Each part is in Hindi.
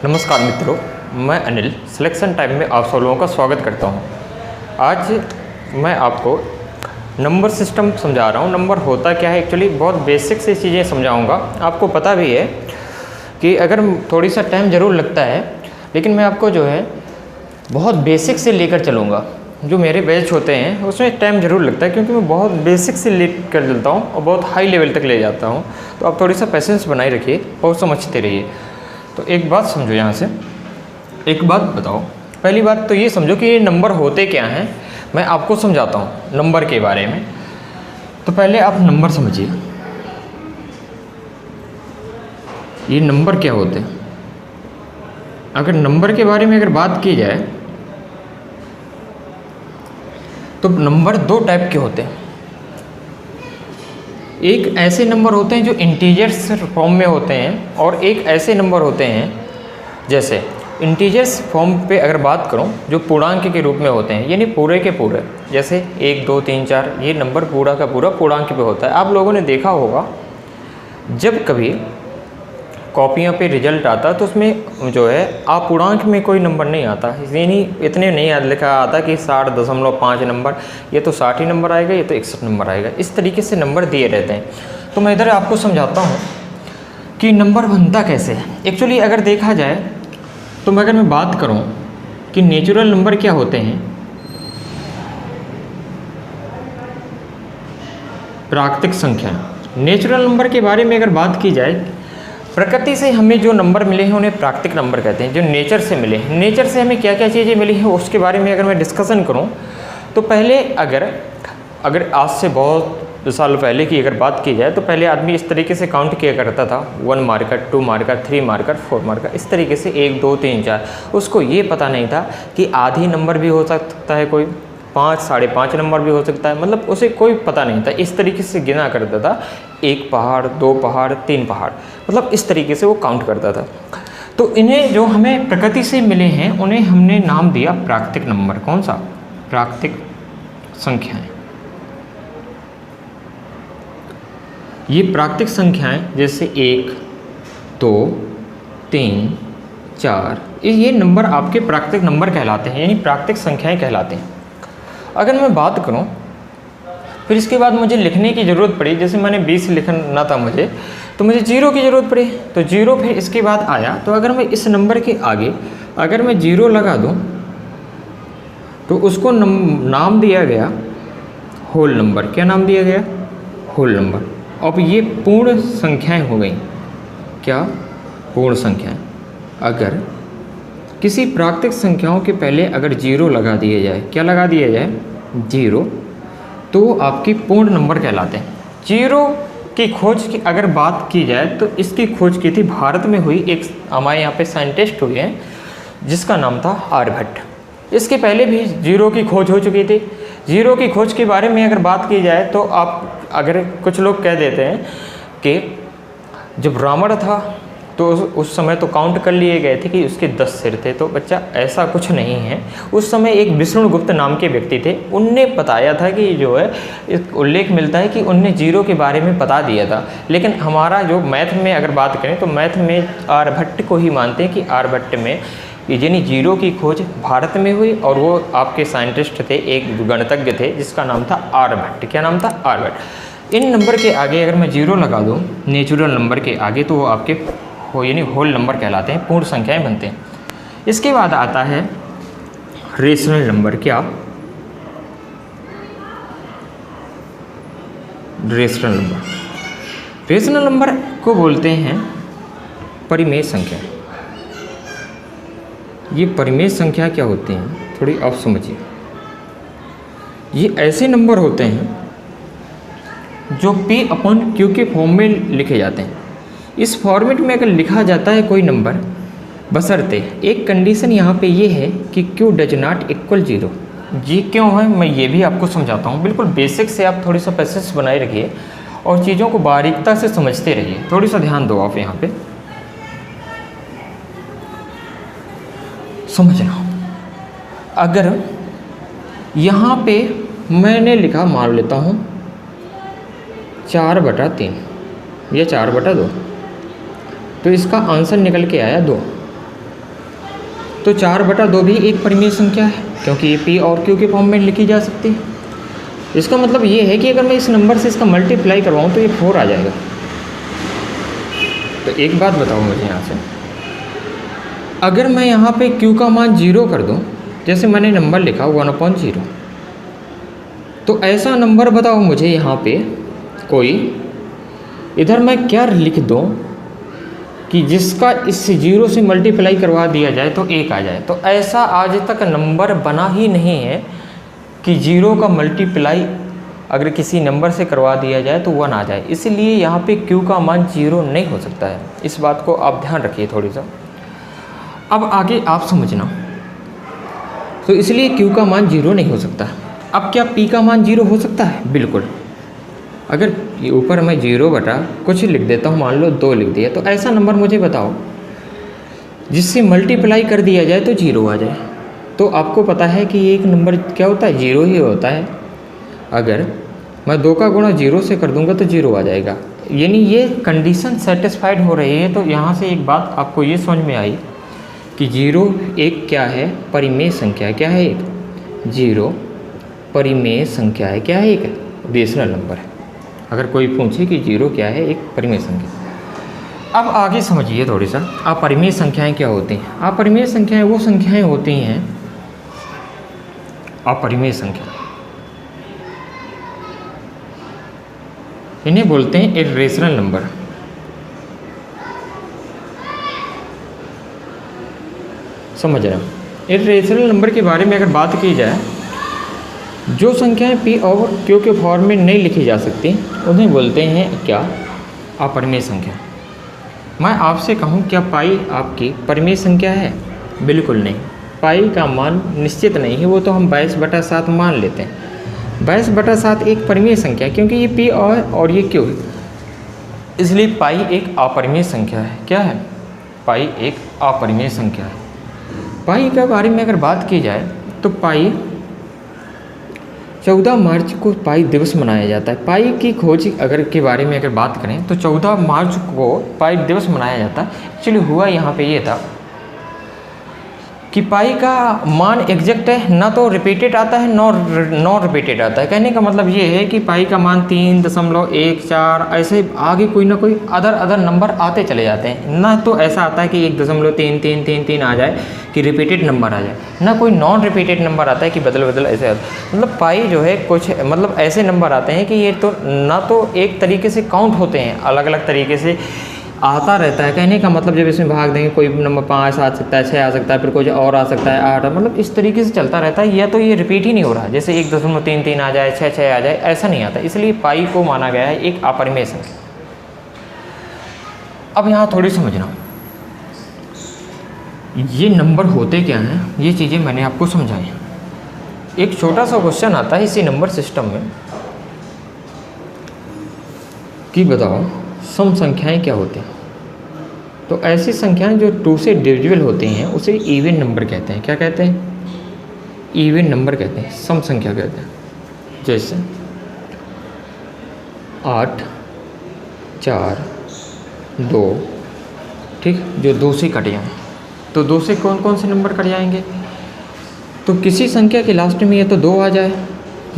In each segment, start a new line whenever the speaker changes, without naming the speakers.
नमस्कार मित्रों, मैं अनिल सिलेक्शन टाइम में आप सब लोगों का स्वागत करता हूं। आज मैं आपको नंबर सिस्टम समझा रहा हूं। नंबर होता क्या है, एक्चुअली बहुत बेसिक से चीज़ें समझाऊंगा। आपको पता भी है कि अगर थोड़ी सा टाइम ज़रूर लगता है, लेकिन मैं आपको जो है बहुत बेसिक से लेकर चलूँगा। जो मेरे बैच होते हैं उसमें टाइम ज़रूर लगता है, क्योंकि मैं बहुत बेसिक से लेकर चलता हूँ और बहुत हाई लेवल तक ले जाता हूँ। तो आप थोड़ी सा पेशेंस बनाए रखिए और समझते रहिए। तो एक बात समझो, यहाँ से एक बात बताओ। पहली बात तो ये समझो कि ये नंबर होते क्या हैं। मैं आपको समझाता हूँ नंबर के बारे में। तो पहले आप नंबर समझिए, ये नंबर क्या होते हैं। अगर नंबर के बारे में अगर बात की जाए तो नंबर दो टाइप के होते हैं। एक ऐसे नंबर होते हैं जो इंटीजर्स फॉर्म में होते हैं, और एक ऐसे नंबर होते हैं, जैसे इंटीजर्स फॉर्म पे अगर बात करूं, जो पूर्णांक के रूप में होते हैं, यानी पूरे के पूरे। जैसे 1 2 3 4 ये नंबर पूरा का पूरा पूर्णांक पे होता है। आप लोगों ने देखा होगा जब कभी कॉपियों पे रिजल्ट आता तो उसमें जो है अपूर्णांक में कोई नंबर नहीं आता, यानी इतने नहीं याद लिखा आता कि 60.5 नंबर, ये तो 60 ही नंबर आएगा, ये तो 61 नंबर आएगा। इस तरीके से नंबर दिए रहते हैं। तो मैं इधर आपको समझाता हूँ कि नंबर बनता कैसे है। एक्चुअली अगर देखा जाए तो अगर मैं बात करूँ कि नेचुरल नंबर क्या होते हैं, प्राकृतिक संख्या। नेचुरल नंबर के बारे में अगर बात की जाए, प्रकृति से हमें जो नंबर मिले हैं उन्हें प्राकृतिक नंबर कहते हैं। जो नेचर से मिले हैं, नेचर से हमें क्या क्या चीज़ें मिली हैं उसके बारे में अगर मैं डिस्कशन करूं, तो पहले अगर आज से बहुत साल पहले की अगर बात की जाए, तो पहले आदमी इस तरीके से काउंट किया करता था। 1 मार्कर, 2 मार्कर, 3 मार्कर, 4 मार्कर, इस तरीके से 1 2 3 4। उसको ये पता नहीं था कि आधी नंबर भी हो सकता है, कोई 5 5.5 नंबर भी हो सकता है, मतलब उसे कोई पता नहीं था। इस तरीके से गिना करता था, 1 पहाड़, 2 पहाड़, 3 पहाड़, मतलब इस तरीके से वो काउंट करता था। तो इन्हें जो हमें प्रकृति से मिले हैं उन्हें हमने नाम दिया प्राकृतिक नंबर। कौन सा? प्राकृतिक संख्याएं। ये प्राकृतिक संख्याएं जैसे 1 2 3 4, ये नंबर आपके प्राकृतिक नंबर कहलाते हैं, यानी प्राकृतिक संख्याएं कहलाते हैं। अगर मैं बात करूं, फिर इसके बाद मुझे लिखने की ज़रूरत पड़ी। जैसे मैंने 20 लिखना था मुझे, तो मुझे 0 की ज़रूरत पड़ी, तो 0 फिर इसके बाद आया। तो अगर मैं इस नंबर के आगे अगर मैं 0 लगा दूं, तो उसको नाम दिया गया होल नंबर। क्या नाम दिया गया? Whole number. अब ये पूर्ण संख्याएं हो गई। क्या? पूर्ण संख्याएं। अगर किसी प्राकृतिक संख्याओं के पहले अगर 0 लगा दिया जाए, क्या लगा दिया जाए? 0, तो आपकी पूर्ण नंबर कहलाते हैं। 0 की खोज की अगर बात की जाए, तो इसकी खोज की थी भारत में हुई, एक हमारे यहाँ पे साइंटिस्ट हुए हैं जिसका नाम था आर्यभट्ट। इसके पहले भी 0 की खोज हो चुकी थी। 0 की खोज के बारे में अगर बात की जाए, तो आप अगर कुछ लोग कह देते हैं कि जब रावण था तो उस समय तो काउंट कर लिए गए थे कि उसके 10 सिर थे। तो बच्चा, ऐसा कुछ नहीं है। उस समय एक विष्णुगुप्त नाम के व्यक्ति थे, उनने बताया था कि जो है, एक उल्लेख मिलता है कि उनने 0 के बारे में बता दिया था। लेकिन हमारा जो मैथ में अगर बात करें, तो मैथ में आर्यभट्ट को ही मानते हैं कि आर्यभट्ट में यानी 0 की खोज भारत में हुई, और वो आपके साइंटिस्ट थे, एक गणितज्ञ थे जिसका नाम था आर्यभट्ट। क्या नाम था? आर्यभट्ट। इन नंबर के आगे अगर मैं 0 लगा दूँ नेचुरल नंबर के आगे, तो वो आपके यानी होल नंबर कहलाते हैं, पूर्ण संख्याएं बनते हैं। इसके बाद आता है रेशनल नंबर। क्या? Rational number. रेशनल नंबर को बोलते हैं परिमेय संख्या। ये परिमेय संख्या क्या होती हैं, थोड़ी आप समझिए। ये ऐसे नंबर होते हैं जो P/Q के फॉर्म में लिखे जाते हैं। इस फॉर्मेट में अगर लिखा जाता है कोई नंबर, बशर्ते एक कंडीशन यहाँ पे ये है कि Q डज नॉट इक्वल 0। जी क्यों है, मैं ये भी आपको समझाता हूँ। बिल्कुल बेसिक से आप थोड़ी सा पेशेंस बनाए रखिए और चीज़ों को बारीकता से समझते रहिए। थोड़ी सा ध्यान दो आप यहाँ पे समझना। अगर यहाँ पे मैंने लिखा, मान लेता हूँ 4/3 या 4/2, तो इसका आंसर निकल के आया 2। तो 4/2 भी एक परिमेय संख्या है, क्योंकि ये P और Q के फॉर्म में लिखी जा सकती है। इसका मतलब ये है कि अगर मैं इस नंबर से इसका मल्टीप्लाई करवाऊँ तो ये 4 आ जाएगा। तो एक बात बताओ मुझे यहाँ से, अगर मैं यहाँ पे Q का मान 0 कर दूँ, जैसे मैंने नंबर लिखा 1/0, तो ऐसा नंबर बताओ मुझे यहाँ पे कोई, इधर मैं क्या लिख दूँ कि जिसका इस 0 से मल्टीप्लाई करवा दिया जाए तो 1 आ जाए। तो ऐसा आज तक नंबर बना ही नहीं है कि 0 का मल्टीप्लाई अगर किसी नंबर से करवा दिया जाए तो 1 आ जाए। इसलिए यहाँ पे Q का मान 0 नहीं हो सकता है। इस बात को आप ध्यान रखिए थोड़ी सा। अब आगे आप समझना, तो इसलिए Q का मान 0 नहीं हो सकता। अब क्या P का मान 0 हो सकता है? बिल्कुल। अगर ऊपर मैं 0 बटा कुछ लिख देता हूँ, मान लो 2 लिख दिया, तो ऐसा नंबर मुझे बताओ जिससे मल्टीप्लाई कर दिया जाए तो 0 आ जाए। तो आपको पता है कि एक नंबर क्या होता है, 0 ही होता है। अगर मैं 2 का गुणा 0 से कर दूंगा तो 0 आ जाएगा, यानी ये कंडीशन सेटिस्फाइड हो रही है। तो यहाँ से एक बात आपको ये समझ में आई कि 0 एक क्या है, परिमेय संख्या है। क्या है? एक 0 परिमेय संख्या है। क्या है? एक रेशनल नंबर है। अगर कोई पूछे कि 0 क्या है, एक परिमेय संख्या। अब आगे समझिए थोड़ी सा, अपरिमेय संख्याएं क्या होती हैं। अपरिमेय संख्याएं वो संख्याएं होती हैं, अपरिमेय संख्या, इन्हें बोलते हैं इर्रेशनल नंबर। समझ रहे हैं? इर्रेशनल नंबर के बारे में अगर बात की जाए, जो संख्याएं P और Q के फॉर्म में नहीं लिखी जा सकती उन्हें बोलते हैं क्या, अपरिमेय संख्या। मैं आपसे कहूँ क्या पाई आपकी परिमेय संख्या है? बिल्कुल नहीं। पाई का मान निश्चित नहीं है, वो तो हम 22/7 मान लेते हैं। 22/7 एक परिमेय संख्या है, क्योंकि ये P और ये Q है, इसलिए पाई एक अपरिमेय संख्या है। क्या है? पाई एक अपरिमेय संख्या है। पाई के बारे में अगर बात की जाए तो पाई 14 मार्च को पाई दिवस मनाया जाता है। पाई की खोज अगर के बारे में अगर बात करें तो 14 मार्च को पाई दिवस मनाया जाता है। एक्चुअली हुआ यहाँ पे ये था कि पाई का मान एग्जैक्ट है, ना तो रिपीटेड आता है नॉन रिपीटेड आता है। कहने का मतलब ये है कि पाई का मान 3.14 ऐसे आगे कोई ना कोई अदर नंबर आते चले जाते हैं। ना तो ऐसा आता है कि 1.3333 आ जाए कि रिपीटेड नंबर आ जाए, ना कोई नॉन रिपीटेड नंबर आता है कि बदल ऐसे आता है। मतलब पाई जो है कुछ मतलब ऐसे नंबर आते हैं कि ये तो ना तो एक तरीके से काउंट होते हैं, अलग अलग तरीके से आता रहता है। कहने का मतलब जब इसमें भाग देंगे कोई नंबर 5 आ सकता है, 6 आ सकता है, फिर कुछ और आ सकता है 8, मतलब इस तरीके से चलता रहता है। या तो ये रिपीट ही नहीं हो रहा, जैसे 1.33 आ जाए, 6 आ जाए, ऐसा नहीं आता। इसलिए पाई को माना गया है एक अपरिमेय संख्या। अब यहाँ थोड़ी समझना, ये नंबर होते क्या हैं, ये चीज़ें मैंने आपको समझाई। एक छोटा सा क्वेश्चन आता है इसी नंबर सिस्टम में कि बताओ सम संख्याएं क्या होती हैं। तो ऐसी संख्याएं जो 2 से डिविजिबल होती हैं उसे इवन नंबर कहते हैं। क्या कहते हैं? इवन नंबर कहते हैं, सम संख्या कहते हैं। जैसे 8, 4, 2, ठीक, जो 2 से कट जाएँ। तो 2 से कौन कौन से नंबर कट जाएंगे? तो किसी संख्या के लास्ट में या तो 2 आ जाए,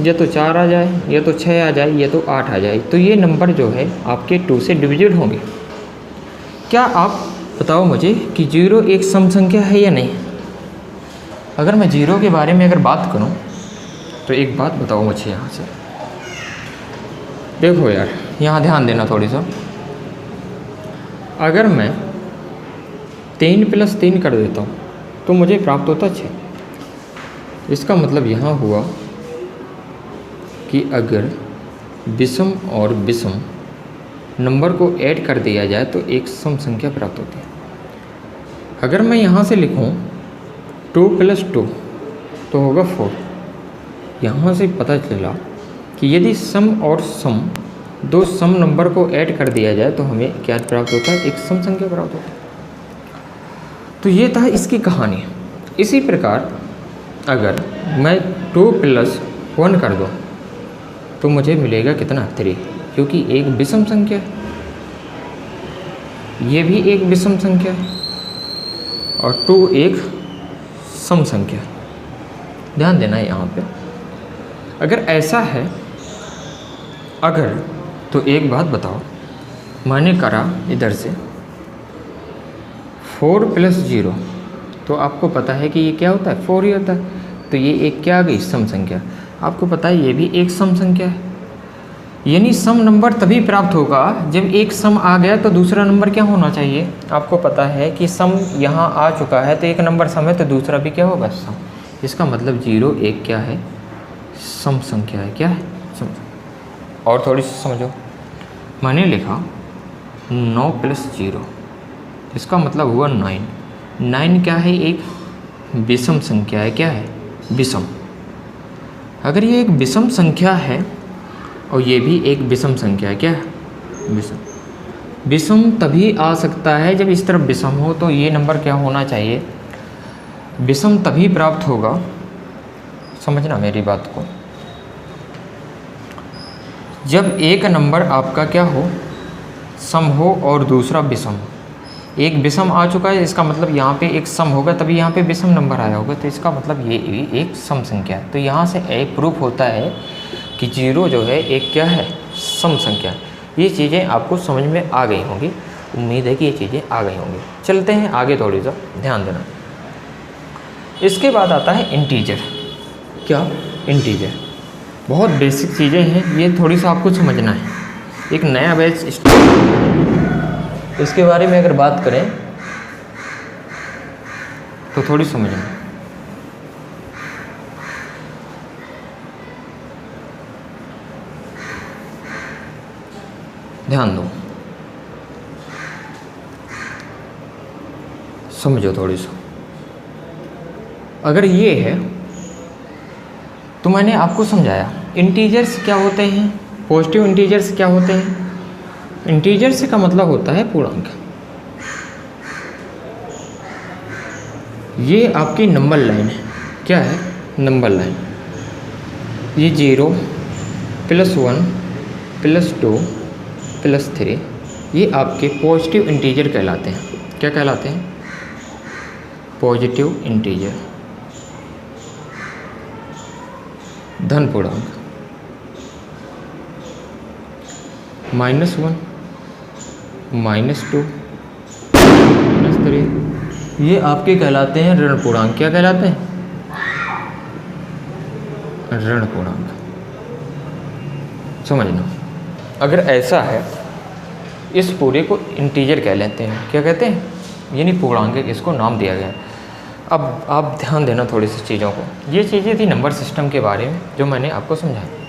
या तो 4 आ जाए, या तो 6 आ जाए, या तो 8 आ जाए। तो ये नंबर जो है आपके 2 से डिविजिबल होंगे। क्या आप बताओ मुझे कि 0 एक सम संख्या है या नहीं? अगर मैं 0 के बारे में अगर बात करूं तो एक बात बताओ मुझे यहाँ से। देखो यार, यहाँ ध्यान देना थोड़ी सा। अगर मैं 3 + 3 कर देता हूँ तो मुझे प्राप्त होता 6। इसका मतलब यहाँ हुआ कि अगर विषम और विषम नंबर को ऐड कर दिया जाए तो एक सम संख्या प्राप्त होती है। अगर मैं यहाँ से लिखूँ 2 + 2 तो होगा 4। यहाँ से पता चला कि यदि सम और सम, 2 सम नंबर को ऐड कर दिया जाए तो हमें क्या प्राप्त होता है? एक सम संख्या प्राप्त होती है। तो ये था इसकी कहानी। इसी प्रकार अगर मैं 2 + 1 कर दूँ तो मुझे मिलेगा कितना? 3, क्योंकि एक विषम संख्या है, ये भी एक विषम संख्या है, और 2 एक सम संख्या। ध्यान देना है यहाँ पे, अगर ऐसा है अगर, तो एक बात बताओ, मैंने करा इधर से 4 + 0, तो आपको पता है कि ये क्या होता है, 4 ही होता है, तो ये एक क्या आ गई, सम संख्या। आपको पता है ये भी एक सम संख्या है, यानी सम नंबर तभी प्राप्त होगा जब एक सम आ गया तो दूसरा नंबर क्या होना चाहिए। आपको पता है कि सम यहाँ आ चुका है तो एक नंबर सम है तो दूसरा भी क्या होगा, सम। इसका मतलब 0 एक क्या है, सम संख्या है। क्या है, सम। और थोड़ी सी समझो, मैंने लिखा 9 + 0, इसका मतलब हुआ 9। 9 क्या है, एक विषम संख्या है। क्या है, विषम। अगर ये एक विषम संख्या है और ये भी एक विषम संख्या है, क्या है, विषम। विषम तभी आ सकता है जब इस तरफ विषम हो, तो ये नंबर क्या होना चाहिए, विषम तभी प्राप्त होगा। समझना मेरी बात को, जब एक नंबर आपका क्या हो, सम हो और दूसरा विषम हो। एक विषम आ चुका है, इसका मतलब यहाँ पे एक सम होगा तभी यहाँ पे विषम नंबर आया होगा, तो इसका मतलब ये एक सम संख्या है। तो यहाँ से एक प्रूफ होता है कि 0 जो है एक क्या है, सम संख्या। ये चीज़ें आपको समझ में आ गई होंगी, उम्मीद है कि ये चीज़ें आ गई होंगी। चलते हैं आगे, थोड़ी सा ध्यान देना। इसके बाद आता है इंटीजर। क्या, इंटीजर। बहुत बेसिक चीज़ें हैं, ये थोड़ी सा आपको समझना है। एक नया बैच इसके बारे में अगर बात करें तो थोड़ी समझना। ध्यान दो, समझो थोड़ी सा। अगर ये है तो मैंने आपको समझाया इंटीजर्स क्या होते हैं, पॉजिटिव इंटीजर्स क्या होते हैं। इंटीजर्स का मतलब होता है पूर्णांक। ये आपकी नंबर लाइन है। क्या है, नंबर लाइन। ये 0 + 1 + 2 + 3 ये आपके पॉजिटिव इंटीजर कहलाते हैं। क्या कहलाते हैं, पॉजिटिव इंटीजर, धन पूर्णांक। -1 -2 -3 ये आपके कहलाते हैं ऋण पूर्णांक। क्या कहलाते हैं, ऋण पूर्णांक। समझना, अगर ऐसा है इस पूरे को इंटीजर कह लेते हैं। क्या कहते हैं, यानी पूर्णांक, इसको नाम दिया गया। अब आप ध्यान देना थोड़ी सी चीज़ों को। ये चीज़ें थी नंबर सिस्टम के बारे में जो मैंने आपको समझाई।